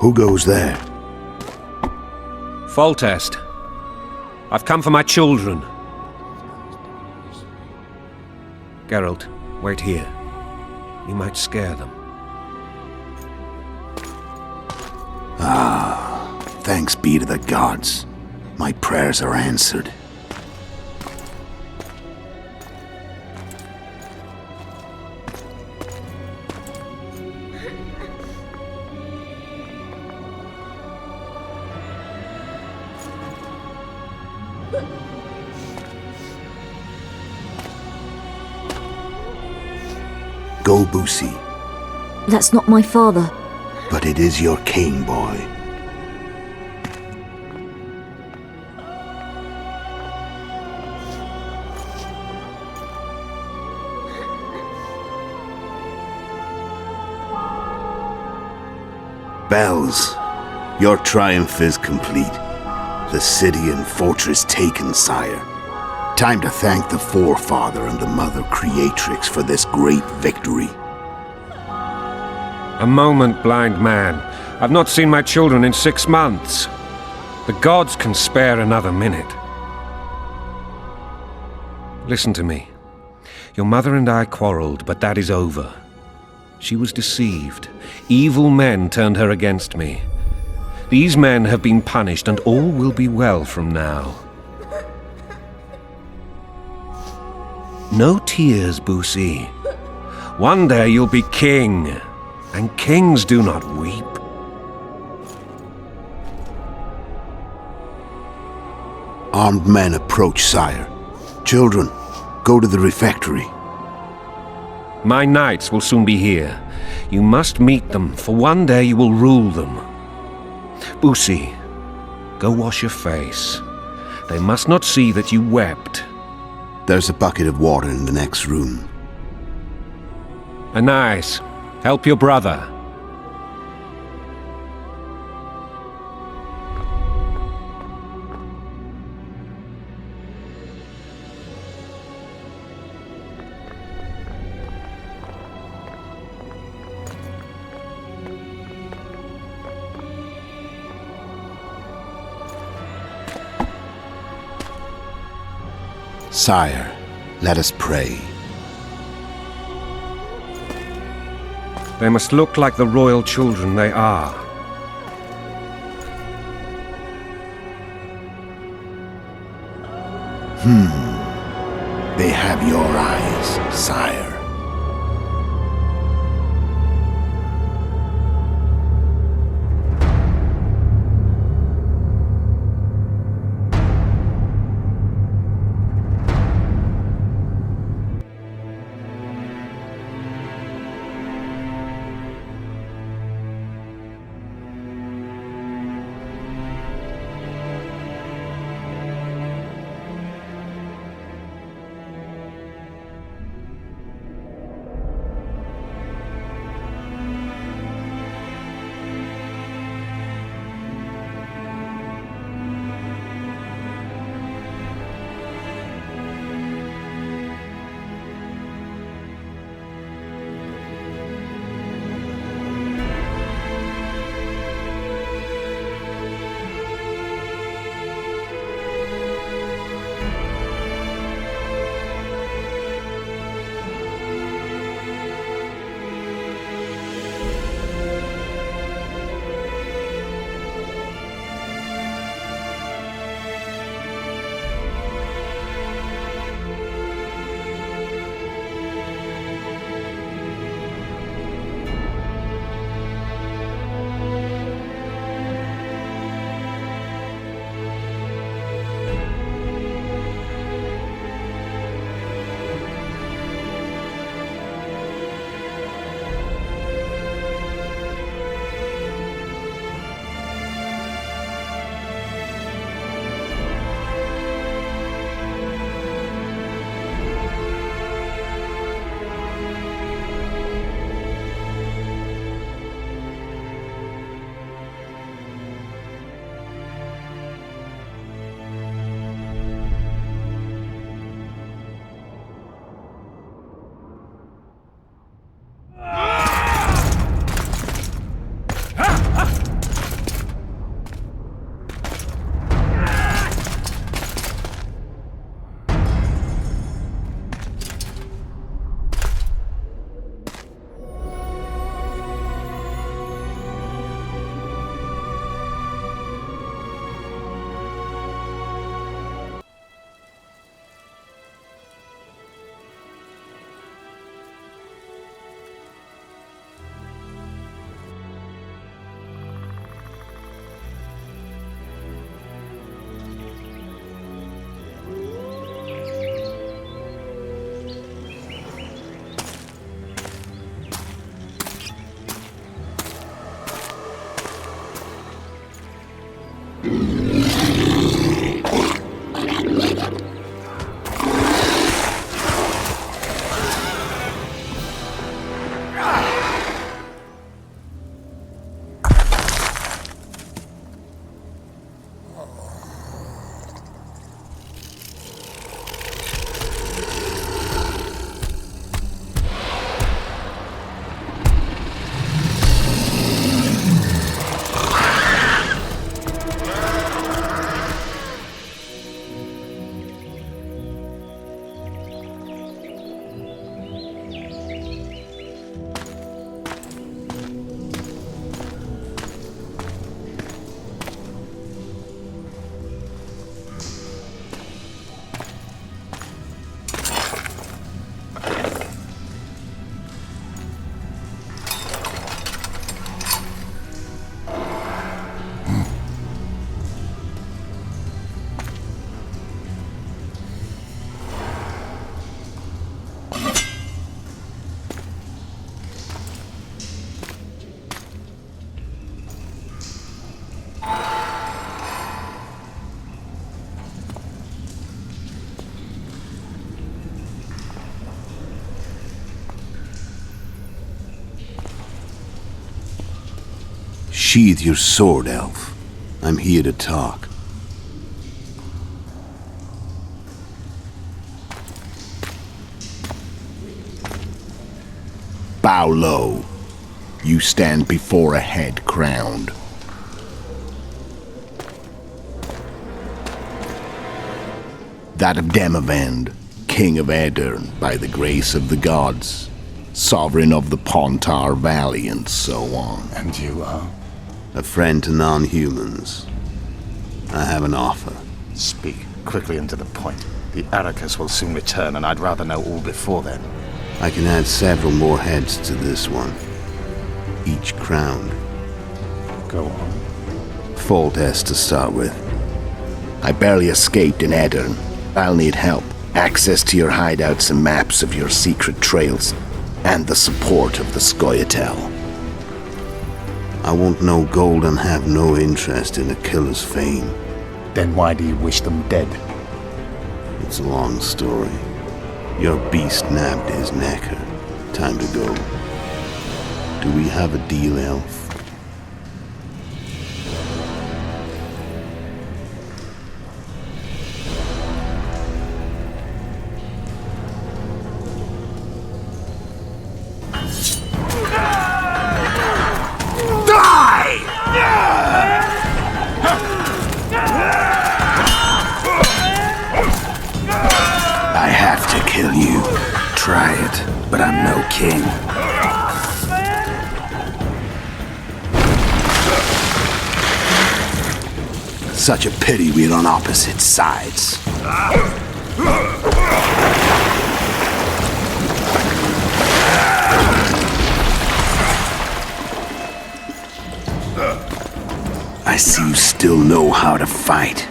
Who goes there? Foltest. I've come for my children. Geralt, wait here. You might scare them. Thanks be to the gods. My prayers are answered. Go, Busi. That's not my father. But it is your king, boy. Bells, your triumph is complete. The city and fortress taken, sire. Time to thank the Forefather and the Mother Creatrix for this great victory. A moment, blind man. I've not seen my children in 6 months. The gods can spare another minute. Listen to me. Your mother and I quarreled, but that is over. She was deceived. Evil men turned her against me. These men have been punished, and all will be well from now. No tears, Busi. One day you'll be king, and kings do not weep. Armed men approach, sire. Children, go to the refectory. My knights will soon be here. You must meet them, for one day you will rule them. Busi, go wash your face. They must not see that you wept. There's a bucket of water in the next room. Anais, help your brother. Sire, let us pray. They must look like the royal children they are. They have your eyes, sire. Sheathe your sword, elf. I'm here to talk. Bow low. You stand before a head crowned. That of Demavend, king of Aedirn by the grace of the gods, sovereign of the Pontar Valley, and so on. And you are? A friend to non-humans. I have an offer. Speak quickly and to the point. The Arrakis will soon return, and I'd rather know all before then. I can add several more heads to this one, each crowned. Go on. Foltest to start with. I barely escaped in Aedirn. I'll need help. Access to your hideouts and maps of your secret trails, and the support of the Scoia'tael. I want no gold and have no interest in a killer's fame. Then why do you wish them dead? It's a long story. Your beast nabbed his necker. Time to go. Do we have a deal, elf? I have to kill you. Try it, but I'm no king. Such a pity we're on opposite sides. I see you still know how to fight.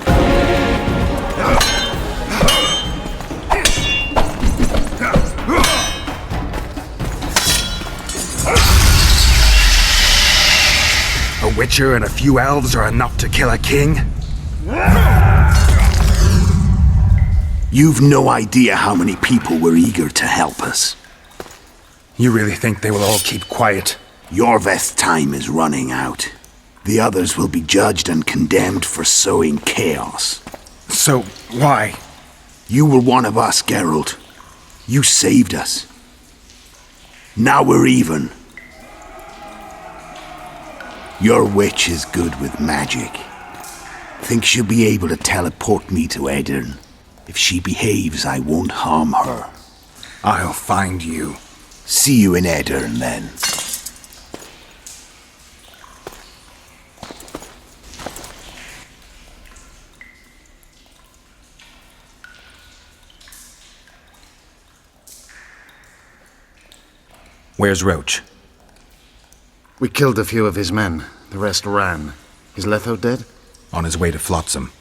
A witcher and a few elves are enough to kill a king? You've no idea how many people were eager to help us. You really think they will all keep quiet? Yorveth's time is running out. The others will be judged and condemned for sowing chaos. So, why? You were one of us, Geralt. You saved us. Now we're even. Your witch is good with magic. Think she'll be able to teleport me to Aedirn. If she behaves, I won't harm her. I'll find you. See you in Aedirn, then. Where's Roach? We killed a few of his men. The rest ran. Is Letho dead? On his way to Flotsam.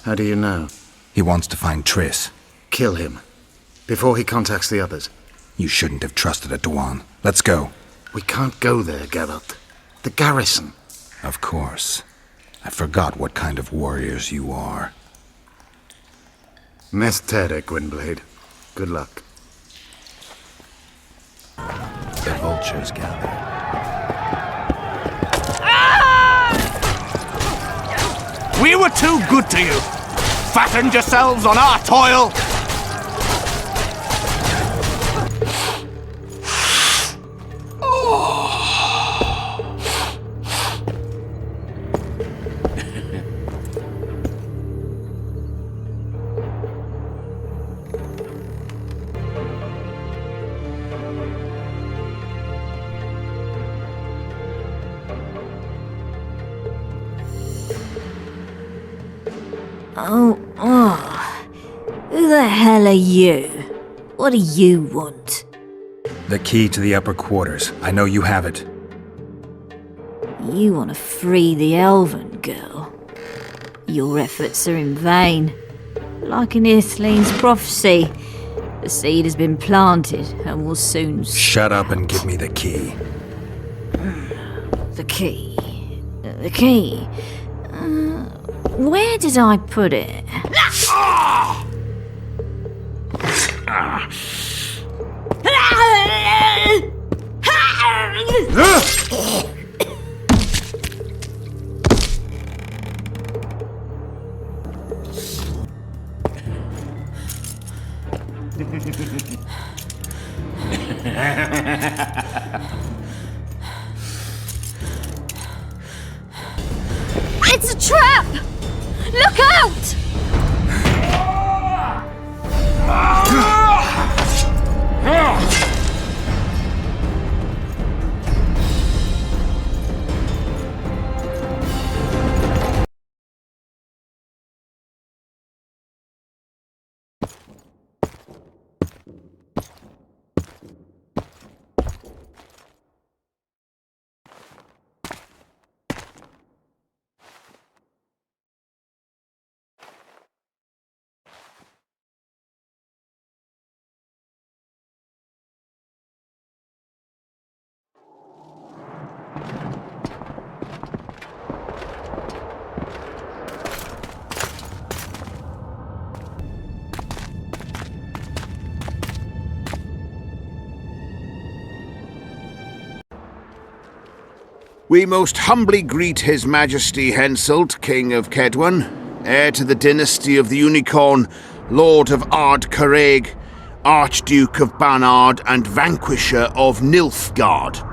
How do you know? He wants to find Triss. Kill him. Before he contacts the others. You shouldn't have trusted a Dwan. Let's go. We can't go there, Geralt. The garrison. Of course. I forgot what kind of warriors you are. Mess Tere, Gwynblade. Good luck. The vultures gather. We were too good to you. Fattened yourselves on our toil. Who the hell are you? What do you want? The key to the upper quarters. I know you have it. You want to free the elven girl. Your efforts are in vain. Like in Ithleen's prophecy, the seed has been planted and will soon Shut up sprout. and give me the key. The key. The key. Where did I put it? It's a trap! Look out! We most humbly greet His Majesty Henselt, King of Kedwen, heir to the dynasty of the Unicorn, Lord of Ard Carreg, Archduke of Banard, and Vanquisher of Nilfgaard.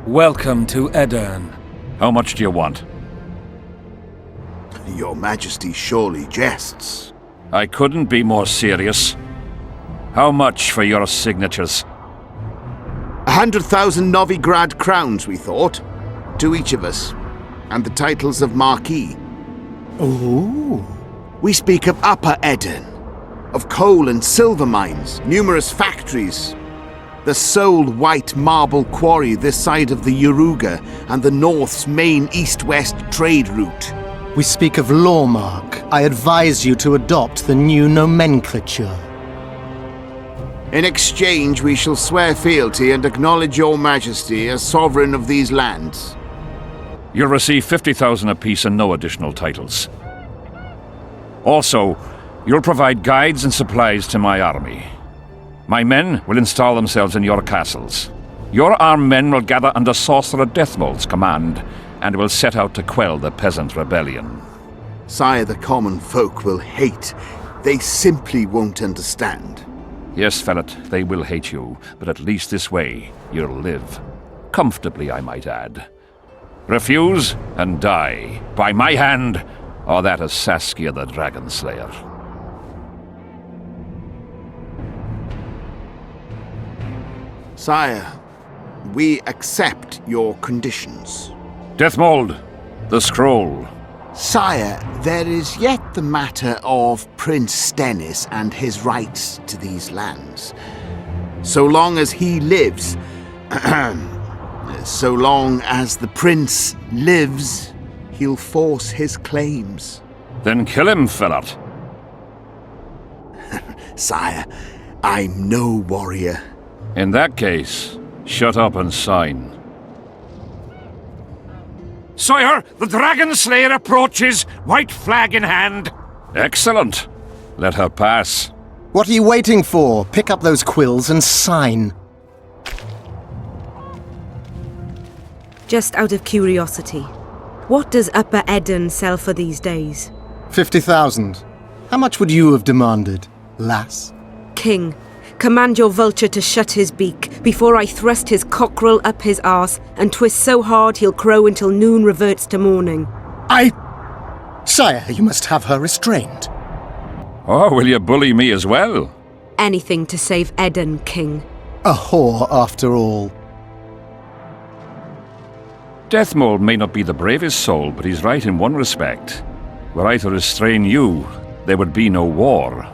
Welcome to Aedirn. How much do you want? Your Majesty surely jests. I couldn't be more serious. How much for your signatures? 100,000 Novigrad crowns, we thought. To each of us. And the titles of Marquis. Ooh. We speak of Upper Aedirn, of coal and silver mines, numerous factories, the sole white marble quarry this side of the Yaruga, and the North's main east-west trade route. We speak of Lawmark. I advise you to adopt the new nomenclature. In exchange, we shall swear fealty and acknowledge your Majesty as sovereign of these lands. You'll receive 50,000 apiece and no additional titles. Also, you'll provide guides and supplies to my army. My men will install themselves in your castles. Your armed men will gather under Sorcerer Deathmold's command and will set out to quell the peasant rebellion. Sire, the common folk will hate. They simply won't understand. Yes, Fellet, they will hate you, but at least this way you'll live. Comfortably, I might add. Refuse and die, by my hand, or that of Saskia the Dragon Slayer. Sire, we accept your conditions. Deathmold, the scroll. Sire, there is yet the matter of Prince Stennis and his rights to these lands. So long as he lives, so long as the prince lives, he'll force his claims. Then kill him, Fellet. Sire, I'm no warrior. In that case, shut up and sign. Sire, the Dragon Slayer approaches, white flag in hand. Excellent. Let her pass. What are you waiting for? Pick up those quills and sign. Just out of curiosity, what does Upper Aedirn sell for these days? 50,000. How much would you have demanded, lass? King, command your vulture to shut his beak before I thrust his cockerel up his arse and twist so hard he'll crow until noon reverts to morning. Sire, you must have her restrained. Oh, will you bully me as well? Anything to save Aedirn, King. A whore, after all. Deathmold may not be the bravest soul, but he's right in one respect. Were I to restrain you, there would be no war.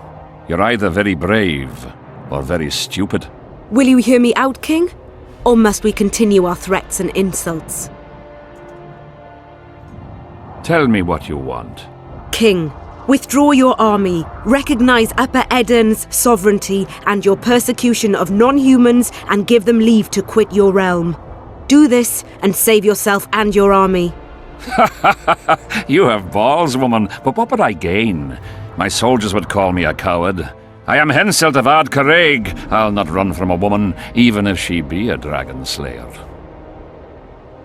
You're either very brave or very stupid. Will you hear me out, King? Or must we continue our threats and insults? Tell me what you want. King, withdraw your army, recognize Upper Aedirn's sovereignty and your persecution of non-humans, and give them leave to quit your realm. Do this and save yourself and your army. You have balls, woman, but what would I gain? My soldiers would call me a coward. I am Henselt of Ard Carreg. I'll not run from a woman, even if she be a dragon slayer.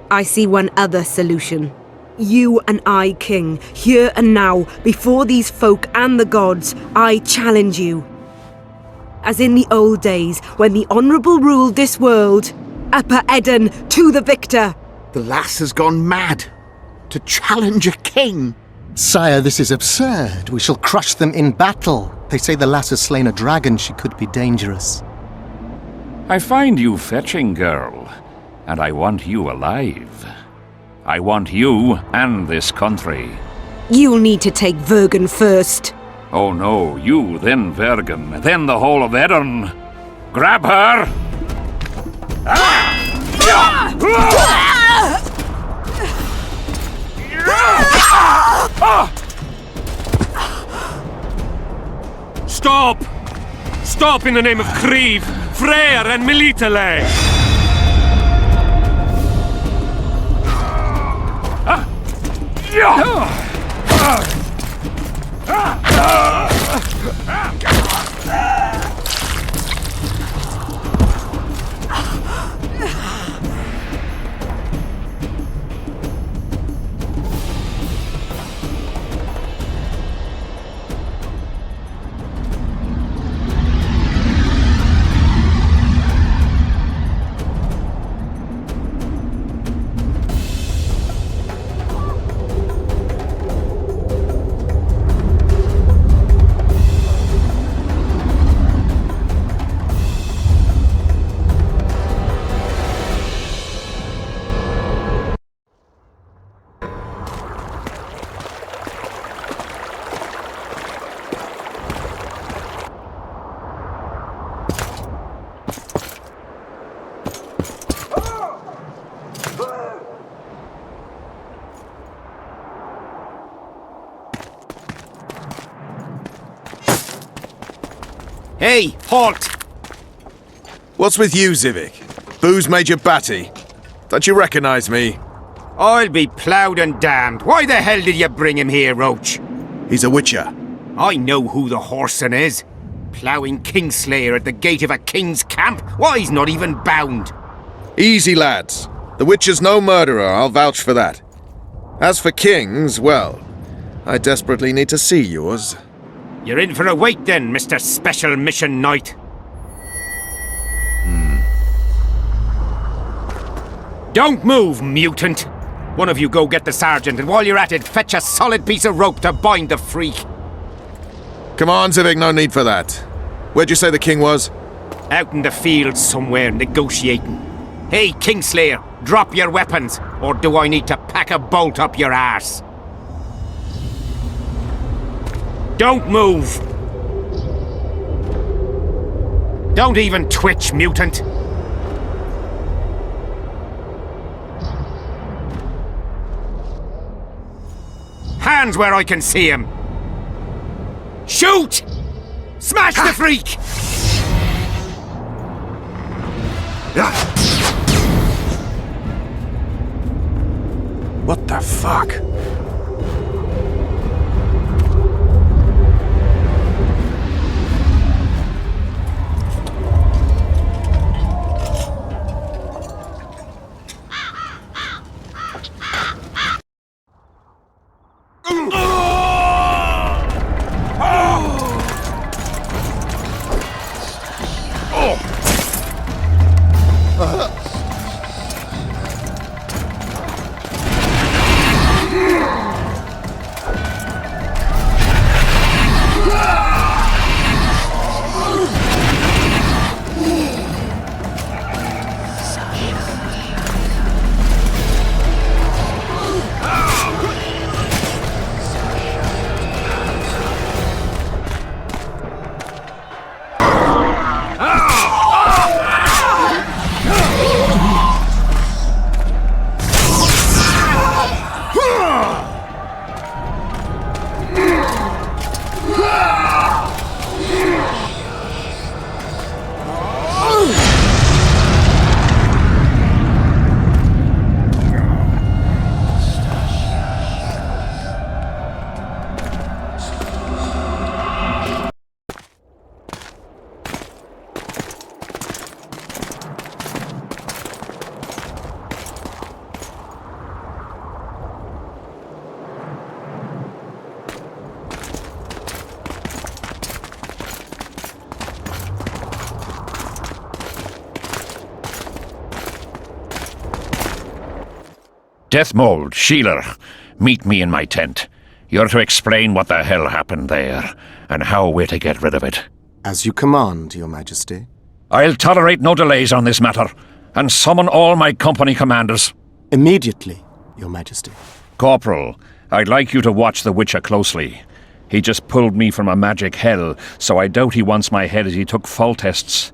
I see one other solution. You and I, King, here and now, before these folk and the gods, I challenge you. as in the old days when the Honourable ruled this world. Upper Eden, to the victor! The lass has gone mad. To challenge a king. Sire, this is absurd. We shall crush them in battle. They say the lass has slain a dragon. She could be dangerous. I find you fetching, girl, and I want you alive. I want you and this country. You'll need to take Vergen first. Oh no, you, then Vergen, then the whole of Eden. Grab her! Stop! Stop in the name of Kriv, Freyr and Melitele! Hey, halt! What's with you, Zivik? Booze Major Batty? Don't you recognize me? I'll be ploughed and damned. Why the hell did you bring him here, Roach? He's a witcher. I know who the whoreson is. Ploughing Kingslayer at the gate of a king's camp? Why, he's not even bound. Easy, lads. The witcher's no murderer, I'll vouch for that. As for kings, well, I desperately need to see yours. You're in for a wait then, Mr. Special Mission Knight. Don't move, mutant! One of you go get the sergeant, and while you're at it, fetch a solid piece of rope to bind the freak. Come on, Zivik, no need for that. Where'd you say the king was? Out in the field somewhere, negotiating. Hey, Kingslayer, drop your weapons, or do I need to pack a bolt up your arse? Don't move! Don't even twitch, mutant! Hands where I can see him! Shoot! Smash the freak! What the fuck? Deathmold, Sheeler, meet me in my tent. You're to explain what the hell happened there, and how we're to get rid of it. As you command, Your Majesty. I'll tolerate no delays on this matter, and summon all my company commanders. Immediately, Your Majesty. Corporal, I'd like you to watch the Witcher closely. He just pulled me from a magic hell, so I doubt he wants my head as he took Foltests.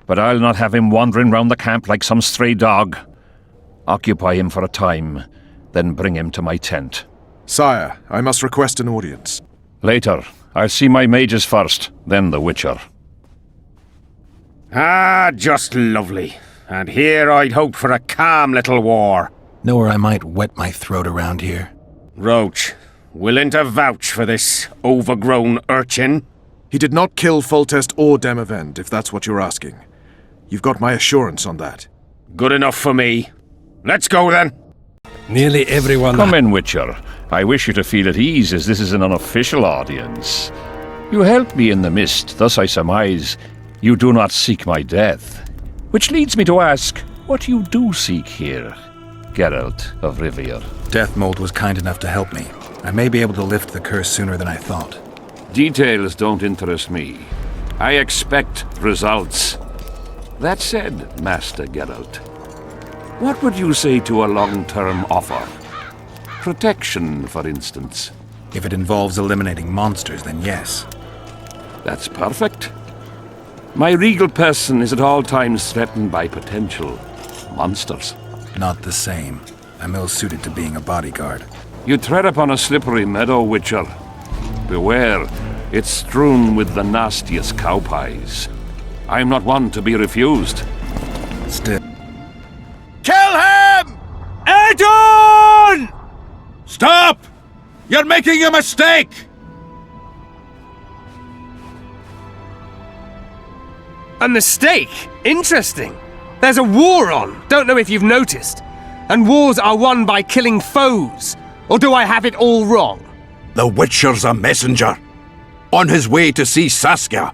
But I'll not have him wandering round the camp like some stray dog. Occupy him for a time, then bring him to my tent. Sire, I must request an audience. Later. I'll see my mages first, then the Witcher. Ah, just lovely. And here I'd hoped for a calm little war. Know where I might wet my throat around here? Roach, willing to vouch for this overgrown urchin? He did not kill Foltest or Demavend, if that's what you're asking. You've got my assurance on that. Good enough for me. Let's go then. Nearly everyone... Come in, Witcher. I wish you to feel at ease, as this is an unofficial audience. You helped me in the mist, thus I surmise you do not seek my death. Which leads me to ask, what you do seek here, Geralt of Rivia? Deathmold was kind enough to help me. I may be able to lift the curse sooner than I thought. Details don't interest me. I expect results. That said, Master Geralt, what would you say to a long-term offer? Protection, for instance. If it involves eliminating monsters, then yes. That's perfect. My regal person is at all times threatened by potential monsters. Not the same. I'm ill-suited to being a bodyguard. You tread upon a slippery meadow, Witcher. Beware, it's strewn with the nastiest cow pies. I am not one to be refused. Still... Kill him! Edon! Stop! You're making a mistake! A mistake? Interesting. There's a war on, don't know if you've noticed. And wars are won by killing foes. Or do I have it all wrong? The Witcher's a messenger. On his way to see Saskia.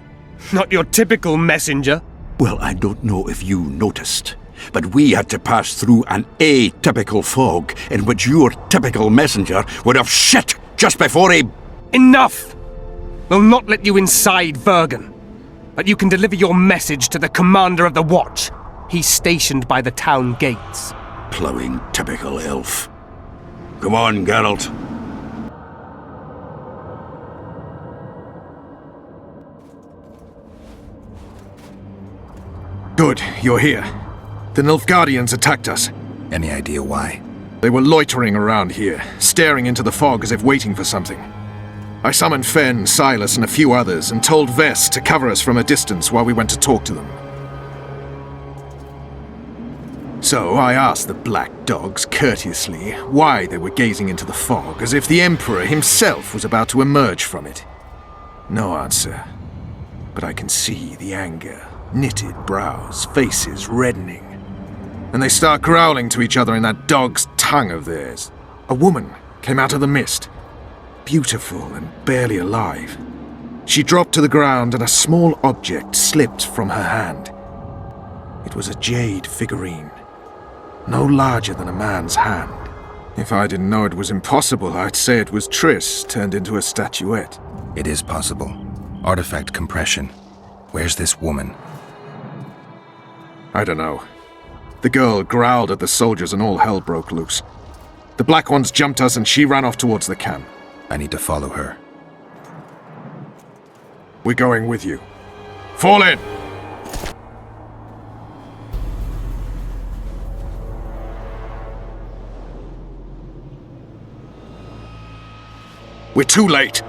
Not your typical messenger. Well, I don't know if you noticed, but we had to pass through an atypical fog in which your typical messenger would have shit just before he... Enough! We'll not let you inside Vergen. But you can deliver your message to the commander of the watch. He's stationed by the town gates. Plowing typical elf. Come on, Geralt. Good, you're here. The Nilfgaardians attacked us. Any idea why? They were loitering around here, staring into the fog as if waiting for something. I summoned Fen, Silas, and a few others, and told Vess to cover us from a distance while we went to talk to them. So I asked the black dogs courteously why they were gazing into the fog as if the Emperor himself was about to emerge from it. No answer. But I can see the anger. Knitted brows, faces reddening. And they start growling to each other in that dog's tongue of theirs. A woman came out of the mist. Beautiful and barely alive. She dropped to the ground and a small object slipped from her hand. It was a jade figurine. No larger than a man's hand. If I didn't know it was impossible, I'd say it was Triss turned into a statuette. It is possible. Artifact compression. Where's this woman? I don't know. The girl growled at the soldiers and all hell broke loose. The Black Ones jumped us and she ran off towards the camp. I need to follow her. We're going with you. Fall in! We're too late!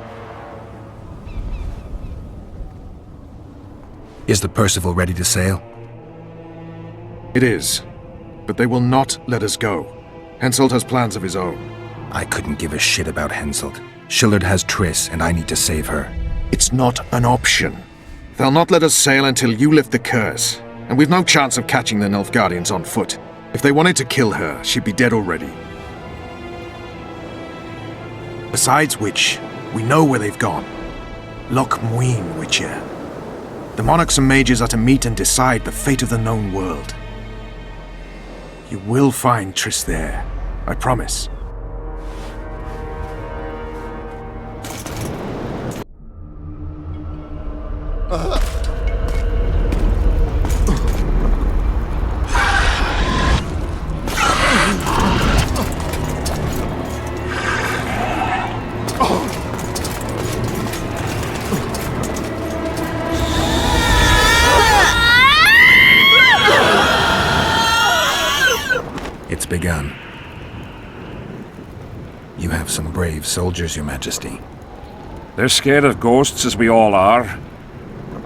Is the Percival ready to sail? It is, but they will not let us go. Henselt has plans of his own. I couldn't give a shit about Henselt. Shillard has Triss, and I need to save her. It's not an option. They'll not let us sail until you lift the curse, and we've no chance of catching the Nilfgaardians on foot. If they wanted to kill her, she'd be dead already. Besides which, we know where they've gone. Loch Muin, Witcher. The monarchs and mages are to meet and decide the fate of the known world. You will find Triss there, I promise. It's begun. You have some brave soldiers, Your Majesty. They're scared of ghosts, as we all are.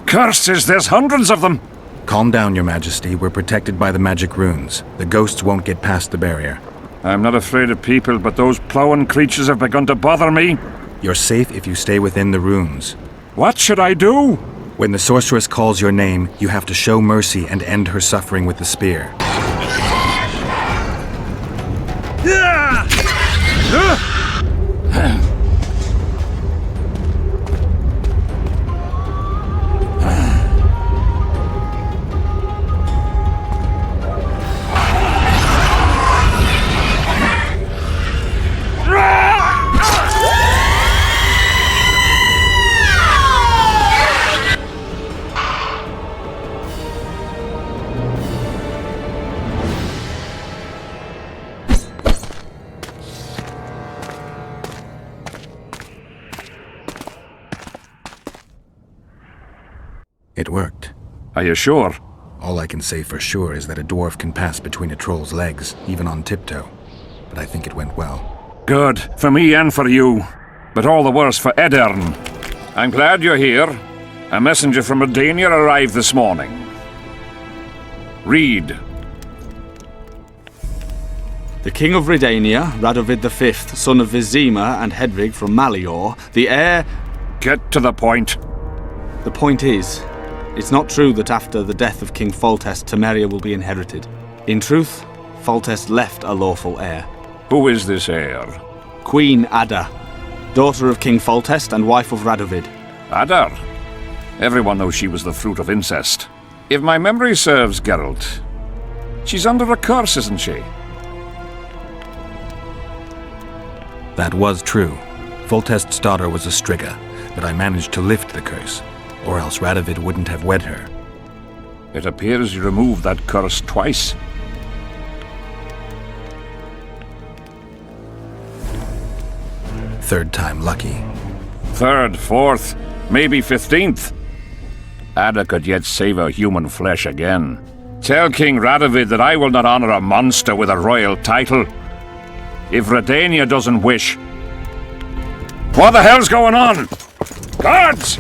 Curses, there's hundreds of them! Calm down, Your Majesty. We're protected by the magic runes. The ghosts won't get past the barrier. I'm not afraid of people, but those plowing creatures have begun to bother me. You're safe if you stay within the runes. What should I do? When the sorceress calls your name, you have to show mercy and end her suffering with the spear. It worked. Are you sure? All I can say for sure is that a dwarf can pass between a troll's legs, even on tiptoe. But I think it went well. Good, for me and for you. But all the worse for Aedirn. I'm glad you're here. A messenger from Redania arrived this morning. Read. The King of Redania, Radovid V, son of Vizima and Hedvig from Malior, the heir... Get to the point. The point is, it's not true that after the death of King Foltest, Temeria will be inherited. In truth, Foltest left a lawful heir. Who is this heir? Queen Ada, daughter of King Foltest and wife of Radovid. Ada? Everyone knows she was the fruit of incest. If my memory serves, Geralt, she's under a curse, isn't she? That was true. Foltest's daughter was a Striga, but I managed to lift the curse, or else Radovid wouldn't have wed her. It appears you removed that curse twice. Third time lucky. Third, fourth, maybe 15th. Ada could yet savor human flesh again. Tell King Radovid that I will not honor a monster with a royal title. If Redania doesn't wish... What the hell's going on? Guards!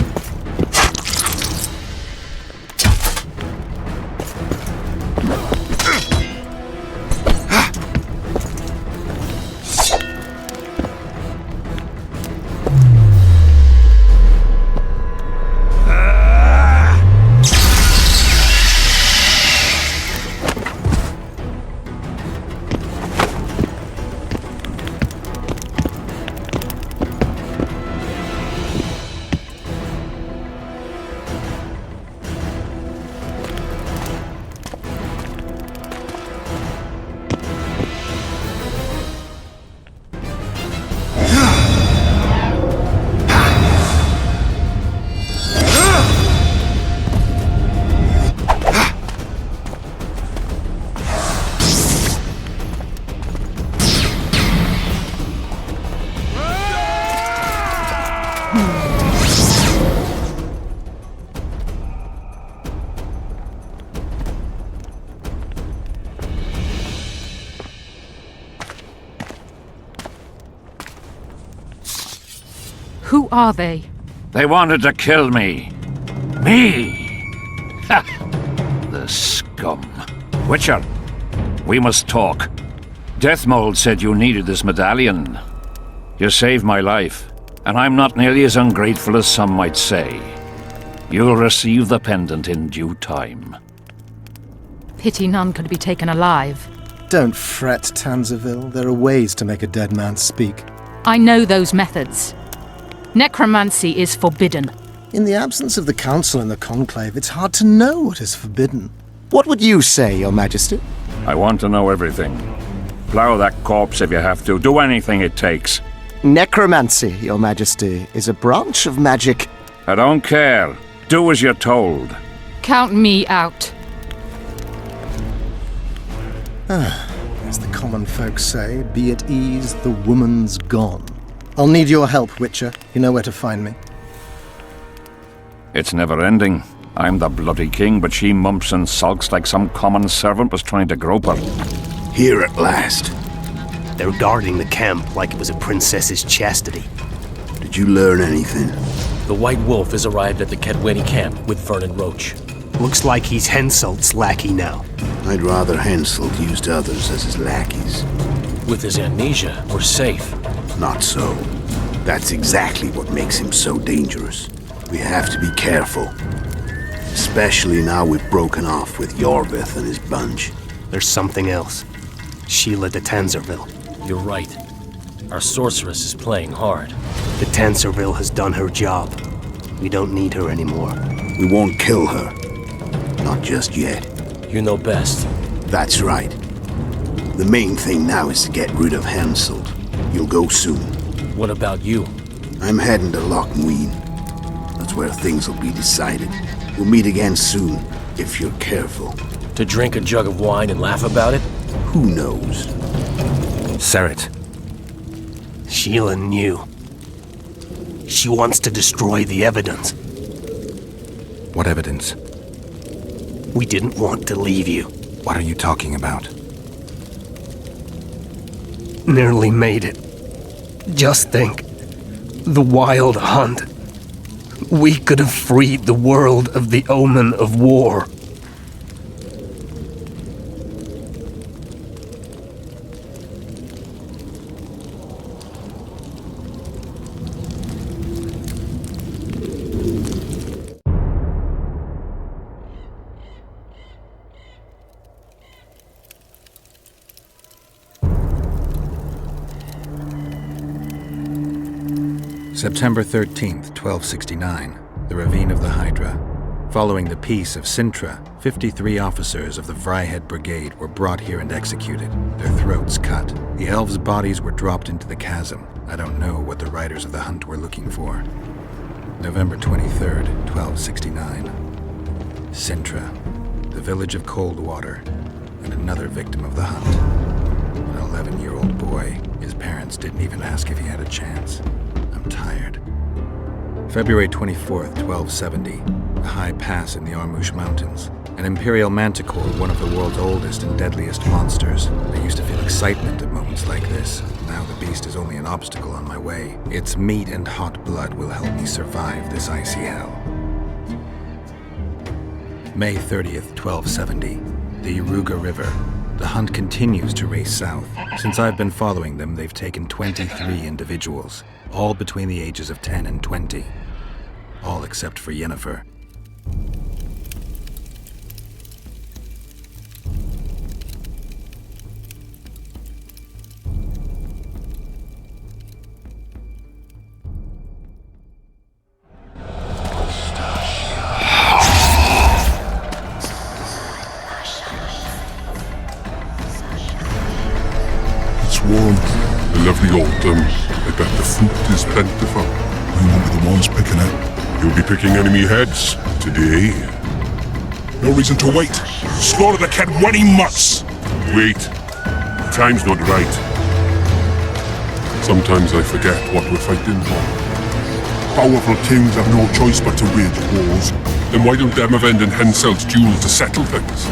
Who are they? They wanted to kill me. Me! Ha! The scum. Witcher, we must talk. Deathmold said you needed this medallion. You saved my life, and I'm not nearly as ungrateful as some might say. You'll receive the pendant in due time. Pity none could be taken alive. Don't fret, Tanzaville. There are ways to make a dead man speak. I know those methods. Necromancy is forbidden. In the absence of the Council and the Conclave, it's hard to know what is forbidden. What would you say, Your Majesty? I want to know everything. Plow that corpse if you have to. Do anything it takes. Necromancy, Your Majesty, is a branch of magic. I don't care. Do as you're told. Count me out. As the common folk say, be at ease, the woman's gone. I'll need your help, Witcher. You know where to find me. It's never ending. I'm the bloody king, but she mumps and sulks like some common servant was trying to grope her. Here at last. They're guarding the camp like it was a princess's chastity. Did you learn anything? The White Wolf has arrived at the Kedweni camp with Vernon Roach. Looks like he's Henselt's lackey now. I'd rather Henselt used others as his lackeys. With his amnesia, we're safe. Not so. That's exactly what makes him so dangerous. We have to be careful. Especially now we've broken off with Yorvith and his bunch. There's something else. Sheila de Tanserville. You're right. Our sorceress is playing hard. De Tanserville has done her job. We don't need her anymore. We won't kill her. Not just yet. You know best. That's right. The main thing now is to get rid of Henselt. You'll go soon. What about you? I'm heading to Lochmuin. That's where things will be decided. We'll meet again soon, if you're careful. To drink a jug of wine and laugh about it? Who knows? Serret. Sheila knew. She wants to destroy the evidence. What evidence? We didn't want to leave you. What are you talking about? Nearly made it. Just think. The Wild Hunt. We could have freed the world of the omen of war. September 13th, 1269, the Ravine of the Hydra. Following the Peace of Sintra, 53 officers of the Vryhed Brigade were brought here and executed, their throats cut. The elves' bodies were dropped into the chasm. I don't know what the riders of the hunt were looking for. November 23rd, 1269. Sintra, the village of Coldwater, and another victim of the hunt. An 11-year-old boy. His parents didn't even ask if he had a chance. I'm tired. February 24th, 1270. A high pass in the Armouche Mountains. An Imperial Manticore, one of the world's oldest and deadliest monsters. I used to feel excitement at moments like this. Now the beast is only an obstacle on my way. Its meat and hot blood will help me survive this icy hell. May 30th, 1270. The Iruga River. The hunt continues to race south. Since I've been following them, they've taken 23 individuals, all between the ages of 10 and 20. All except for Yennefer. Warm, a lovely autumn. I bet the fruit is plentiful. We won't be the ones picking it. You'll be picking enemy heads today. No reason to wait. Slaughter the Kedweni mutts! Wait. The time's not right. Sometimes I forget what we're fighting for. Powerful kings have no choice but to wage wars. Then why don't Demavend and Henselt's duel to settle things?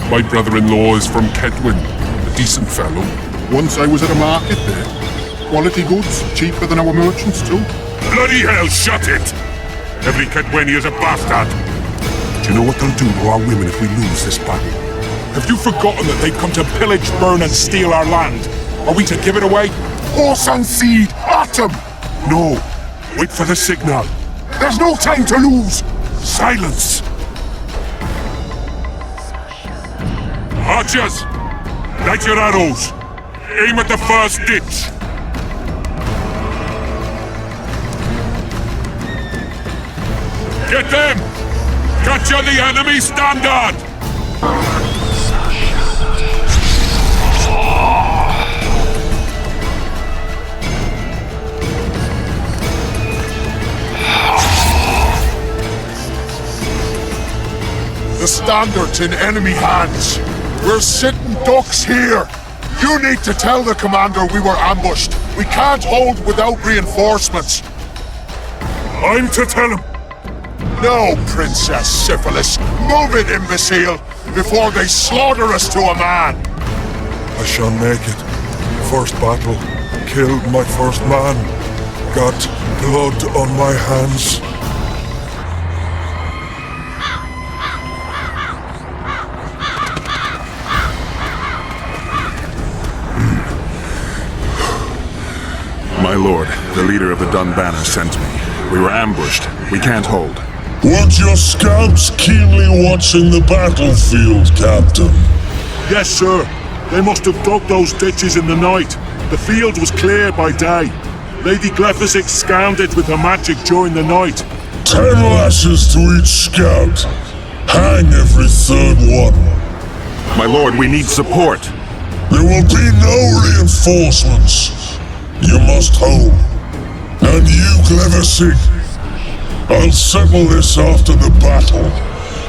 My brother-in-law is from Kedwen, a decent fellow. Once I was at a market there. Quality goods, cheaper than our merchants too. Bloody hell, shut it! Every Kedweni is a bastard! Do you know what they'll do to our women if we lose this battle? Have you forgotten that they've come to pillage, burn and steal our land? Are we to give it away? Horse and seed, atom! No, wait for the signal. There's no time to lose! Silence! Archers! Light your arrows! Aim at the first ditch! Get them! Capture the enemy standard! The standard's in enemy hands. We're sitting ducks here. You need to tell the commander we were ambushed. We can't hold without reinforcements. I'm to tell him. No, Princess Syphilis. Move it, imbecile, before they slaughter us to a man. I shall make it. First battle. Killed my first man. Got blood on my hands. My lord, the leader of the Dunbanner sent me. We were ambushed. We can't hold. Weren't your scouts keenly watching the battlefield, Captain? Yes, sir. They must have dug those ditches in the night. The field was clear by day. Lady Glephisic scanned it with her magic during the night. 10 lashes to each scout. Hang every third one. My lord, we need support. There will be no reinforcements. You must hold. And you, Glephisic, I'll settle this after the battle.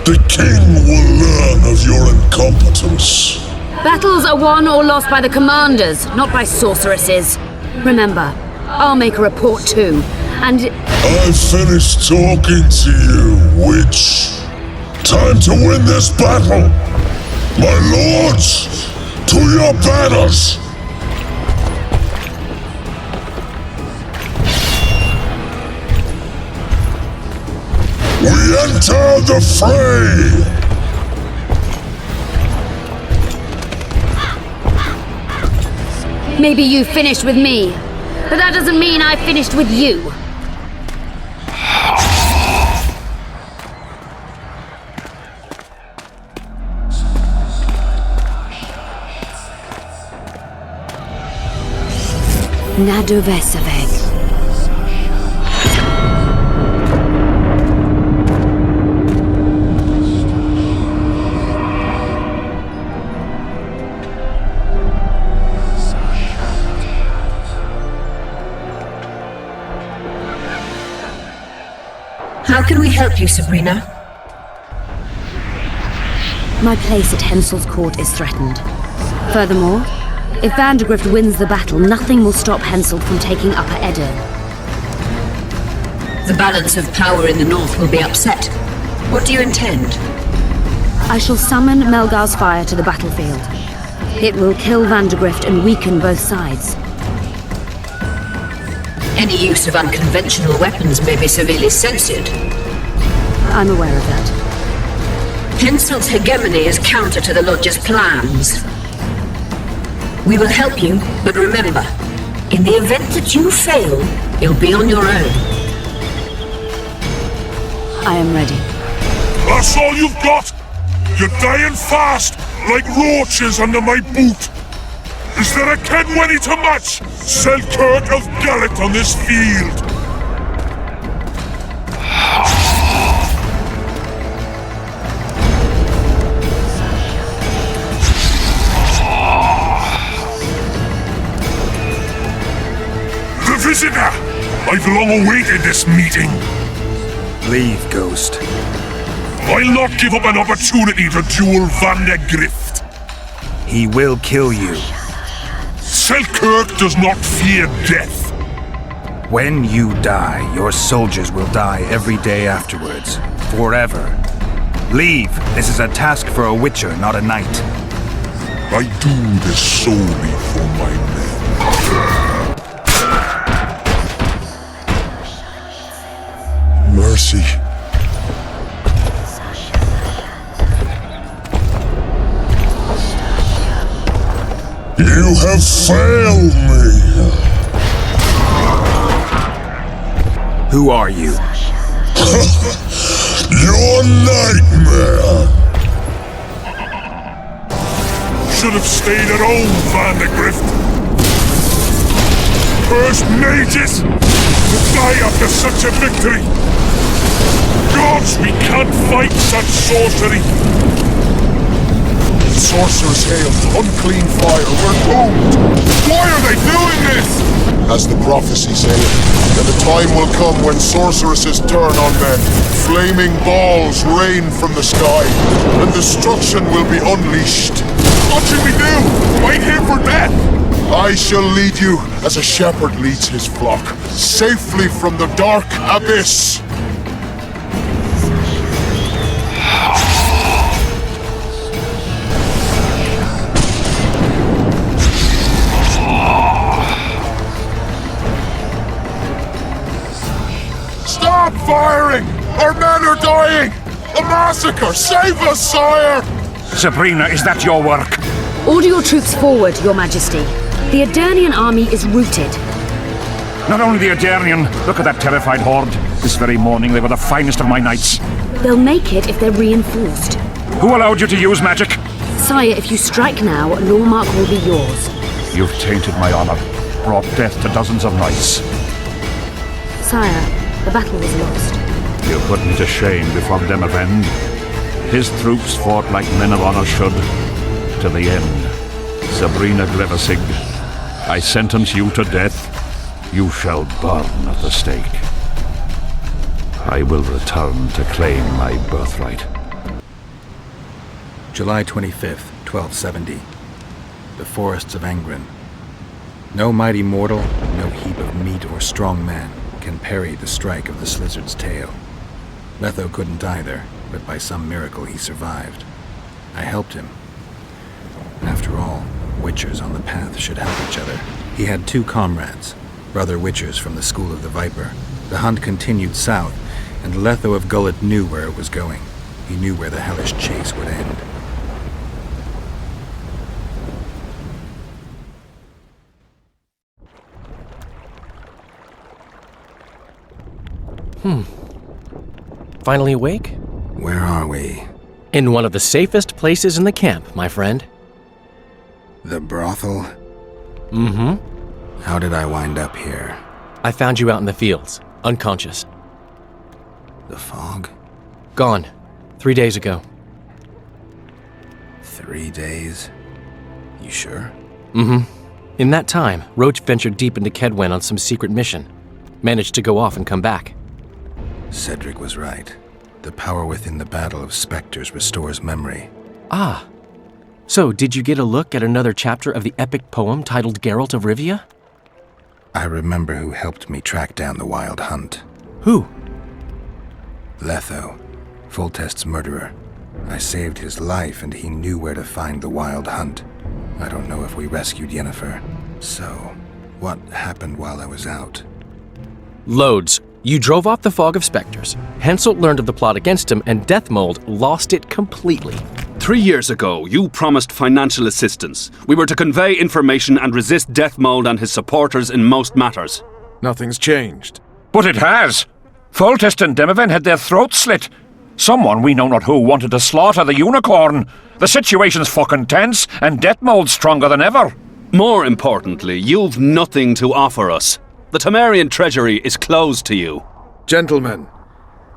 The king will learn of your incompetence. Battles are won or lost by the commanders, not by sorceresses. Remember, I'll make a report too, and... I've finished talking to you, witch. Time to win this battle. My lords, to your banners. We enter the fray! Maybe you finished with me, but that doesn't mean I finished with you. Nadovesaveg. How can we help you, Sabrina? My place at Hensel's court is threatened. Furthermore, if Vandergrift wins the battle, nothing will stop Hensel from taking Upper Edirne. The balance of power in the north will be upset. What do you intend? I shall summon Melgar's fire to the battlefield. It will kill Vandergrift and weaken both sides. Any use of unconventional weapons may be severely censored. I'm aware of that. Hensel's hegemony is counter to the Lodge's plans. We will help you, but remember, in the event that you fail, you'll be on your own. I am ready. That's all you've got? You're dying fast, like roaches under my boot. Is there a Kenwenny to match Selkirk of Gallet on this field? The visitor! I've long awaited this meeting. Leave, Ghost. I'll not give up an opportunity to duel Vandergrift. He will kill you. Selkirk does not fear death. When you die, your soldiers will die every day afterwards. Forever. Leave. This is a task for a witcher, not a knight. I do this solely for my men. Mercy. You have failed me. Who are you? Your nightmare. Should have stayed at home, Vandergrift. Cursed mages to die after such a victory. Gods, we can't fight such sorcery. Sorcerer's hail, unclean fire, we're doomed! Why are they doing this? As the prophecy saith, that the time will come when sorceresses turn on men. Flaming balls rain from the sky, and destruction will be unleashed. What should we do? Wait here for death? I shall lead you as a shepherd leads his flock, safely from the dark abyss. Stop firing! Our men are dying! A massacre! Save us, sire! Sabrina, is that your work? Order your troops forward, Your Majesty. The Aedirnian army is routed. Not only the Aedirnian, look at that terrified horde. This very morning they were the finest of my knights. They'll make it if they're reinforced. Who allowed you to use magic? Sire, if you strike now, Lormark will be yours. You've tainted my honor, brought death to dozens of knights. Sire, the battle was lost. You put me to shame before Demavend. His troops fought like men of honor should, to the end. Sabrina Grevesig, I sentence you to death. You shall burn at the stake. I will return to claim my birthright. July 25th, 1270. The forests of Angren. No mighty mortal, no heap of meat or strong man can parry the strike of the Slizzard's tail. Letho couldn't either, but by some miracle he survived. I helped him. After all, Witchers on the path should help each other. He had 2 comrades, brother Witchers from the School of the Viper. The hunt continued south, and Letho of Gullet knew where it was going. He knew where the hellish chase would end. Finally awake? Where are we? In one of the safest places in the camp, my friend. The brothel? Mm-hmm. How did I wind up here? I found you out in the fields, unconscious. The fog? Gone. 3 days ago. 3 days? You sure? Mm-hmm. In that time, Roach ventured deep into Kedwen on some secret mission. Managed to go off and come back. Cedric was right. The power within the Battle of Spectres restores memory. Ah. So, did you get a look at another chapter of the epic poem titled Geralt of Rivia? I remember who helped me track down the Wild Hunt. Who? Letho, Foltest's murderer. I saved his life and he knew where to find the Wild Hunt. I don't know if we rescued Yennefer. So, what happened while I was out? Loads. You drove off the Fog of Spectres. Henselt learned of the plot against him, and Deathmold lost it completely. 3 years ago, you promised financial assistance. We were to convey information and resist Deathmold and his supporters in most matters. Nothing's changed. But it has! Foltest and Demavend had their throats slit. Someone, we know not who, wanted to slaughter the unicorn. The situation's fucking tense, and Deathmold's stronger than ever. More importantly, you've nothing to offer us. The Temerian treasury is closed to you. Gentlemen,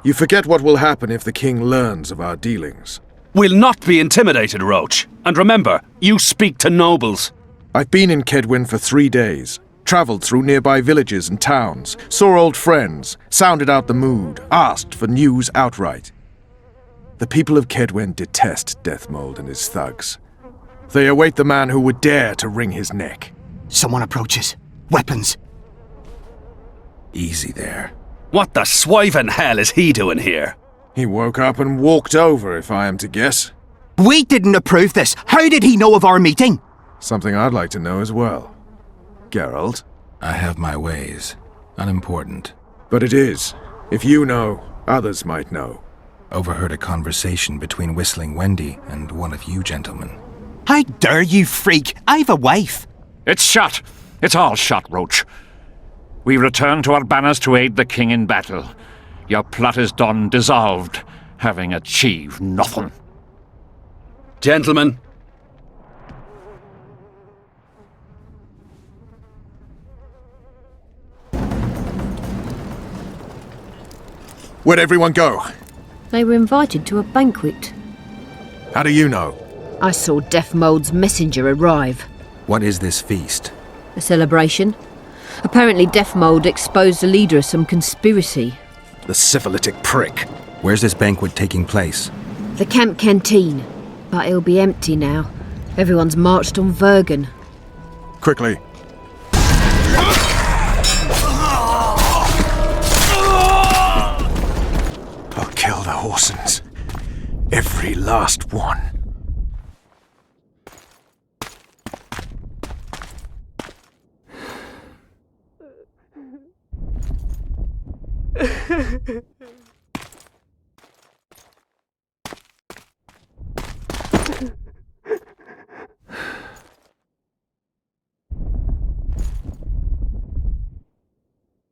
you forget what will happen if the king learns of our dealings. We'll not be intimidated, Roach. And remember, you speak to nobles. I've been in Kedwen for 3 days, travelled through nearby villages and towns, saw old friends, sounded out the mood, asked for news outright. The people of Kedwen detest Deathmold and his thugs. They await the man who would dare to wring his neck. Someone approaches. Weapons. Easy there. What the swiven hell is he doing here? He woke up and walked over, if I am to guess. We didn't approve this. How did he know of our meeting? Something I'd like to know as well. Geralt? I have my ways. Unimportant. But it is. If you know, others might know. Overheard a conversation between Whistling Wendy and one of you gentlemen. How dare you, freak? I've a wife. It's shut. It's all shut, Roach. We return to our banners to aid the king in battle. Your plot is done, dissolved, having achieved nothing. Gentlemen. Where'd everyone go? They were invited to a banquet. How do you know? I saw Deathmold's messenger arrive. What is this feast? A celebration. Apparently Deathmold exposed the leader of some conspiracy. The syphilitic prick. Where's this banquet taking place? The camp canteen. But it'll be empty now. Everyone's marched on Vergen. Quickly. I'll kill the Horsens. Every last one.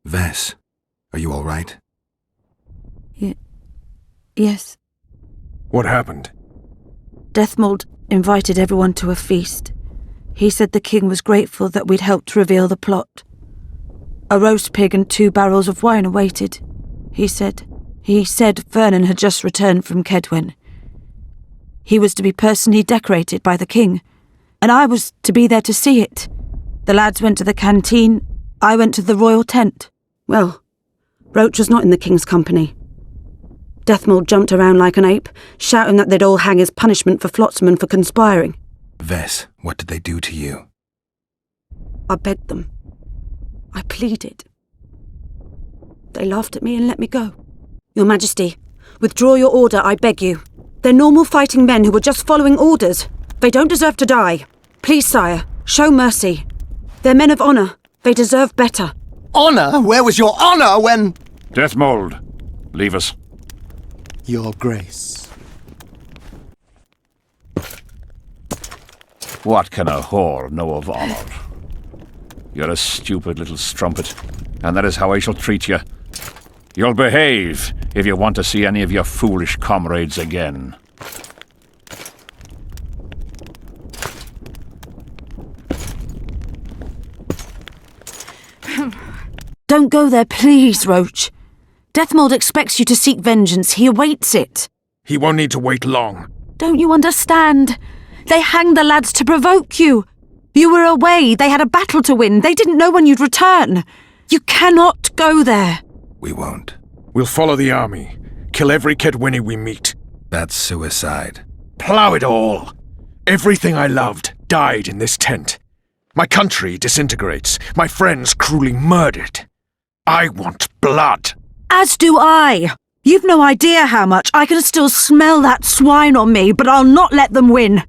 Vess, are you all right? Yes. What happened? Deathmold invited everyone to a feast. He said the king was grateful that we'd helped reveal the plot. A roast pig and 2 barrels of wine awaited, he said. He said Vernon had just returned from Kedwen. He was to be personally decorated by the king, and I was to be there to see it. The lads went to the canteen, I went to the royal tent. Well, Roach was not in the king's company. Deathmold jumped around like an ape, shouting that they'd all hang as punishment for Flotsam for conspiring. Vess, what did they do to you? I begged them. I pleaded. They laughed at me and let me go. Your Majesty, withdraw your order, I beg you. They're normal fighting men who were just following orders. They don't deserve to die. Please, sire, show mercy. They're men of honour. They deserve better. Honour? Where was your honour when... Deathmold, leave us. Your Grace. What can a whore know of honor? You're a stupid little strumpet, and that is how I shall treat you. You'll behave if you want to see any of your foolish comrades again. Don't go there, please, Roach. Deathmold expects you to seek vengeance. He awaits it. He won't need to wait long. Don't you understand? They hanged the lads to provoke you. You were away. They had a battle to win. They didn't know when you'd return. You cannot go there. We won't. We'll follow the army. Kill every Kedweni we meet. That's suicide. Plough it all. Everything I loved died in this tent. My country disintegrates. My friends cruelly murdered. I want blood. As do I. You've no idea how much. I can still smell that swine on me, but I'll not let them win.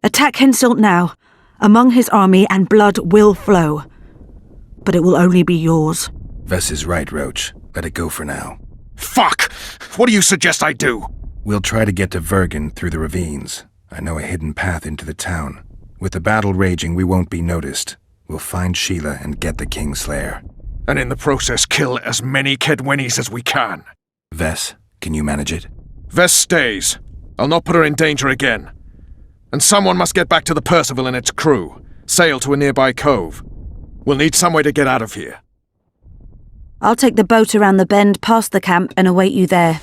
Attack Henselt now, among his army, and blood will flow. But it will only be yours. Vess is right, Roach. Let it go for now. Fuck! What do you suggest I do? We'll try to get to Vergen through the ravines. I know a hidden path into the town. With the battle raging, we won't be noticed. We'll find Sheila and get the Kingslayer. And in the process kill as many Kedwenis as we can. Vess, can you manage it? Vess stays. I'll not put her in danger again. And someone must get back to the Percival and its crew. Sail to a nearby cove. We'll need some way to get out of here. I'll take the boat around the bend past the camp and await you there.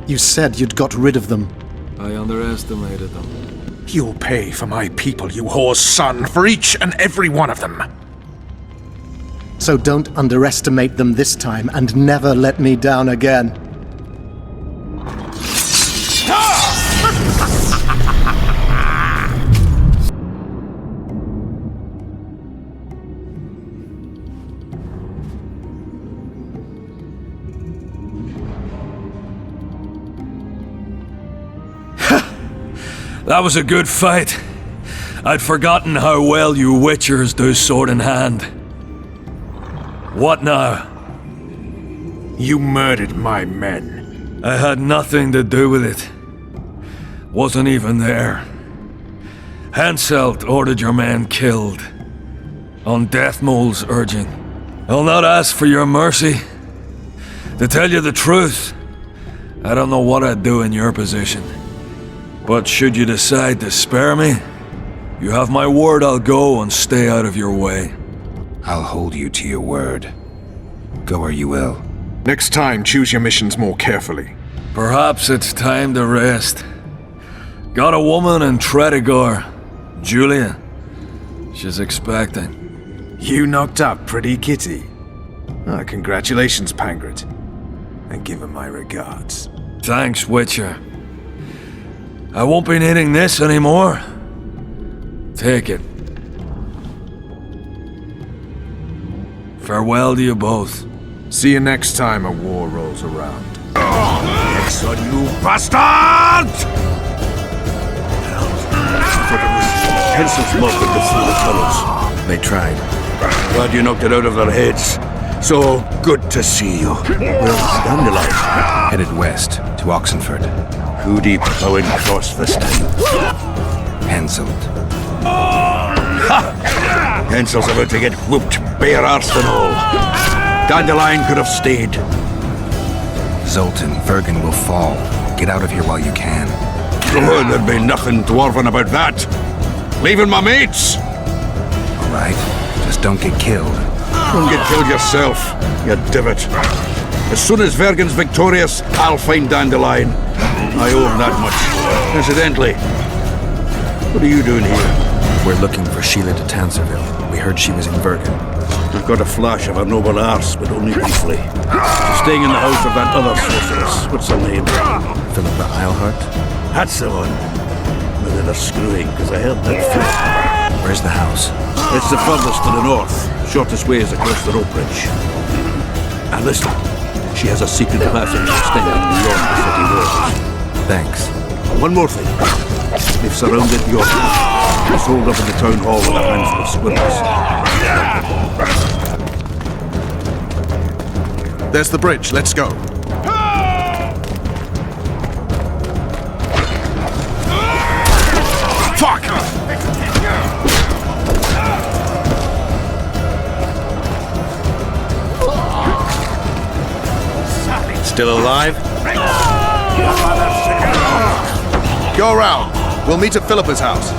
You said you'd got rid of them. I underestimated them. You'll pay for my people, you whore's son, for each and every one of them. So don't underestimate them this time, and never let me down again. That was a good fight. I'd forgotten how well you Witchers do sword in hand. What now? You murdered my men. I had nothing to do with it. Wasn't even there. Henselt ordered your men killed. On Deathmold's urging. I'll not ask for your mercy. To tell you the truth, I don't know what I'd do in your position. But should you decide to spare me, you have my word I'll go and stay out of your way. I'll hold you to your word. Go where you will. Next time, choose your missions more carefully. Perhaps it's time to rest. Got a woman in Tredegar, Julia. She's expecting. You knocked up pretty kitty. Oh, congratulations, Pangret. and give him my regards. Thanks, Witcher. I won't be needing this anymore. Take it. Farewell to you both. See you next time a war rolls around. Next on you, bastard! Hensel's mob would get through the tunnels. They tried. Glad you knocked it out of their heads. So good to see you. Where's Dandelion? Headed west to Oxenford. Who deep going across this time? Henselt. Hensel's about to get whooped, bare-arsed and all. Dandelion could have stayed. Zoltan, Vergen will fall. Get out of here while you can. Oh, there'd be nothing dwarven about that. Leaving my mates. All right, just don't get killed. Don't get killed yourself, you divot. As soon as Vergen's victorious, I'll find Dandelion. I owe him that much. Incidentally, what are you doing here? We're looking for Sheila de Tanserville. We heard she was in Vergen. I've got a flash of her noble arse, but only briefly. She's staying in the house of that other sorceress. What's her name? Philippa Eilhart? That's the one. Maybe they're screwing, because I heard that flip. Where's the house? It's the furthest to the north. Shortest way is across the rope bridge. And listen, she has a secret passage extending beyond the city walls. Thanks. One more thing. They've surrounded York. It's holed up in the town hall with a handful of squirrels. There's the bridge. Let's go. Fuck! Still alive? Go around. We'll meet at Philippa's house.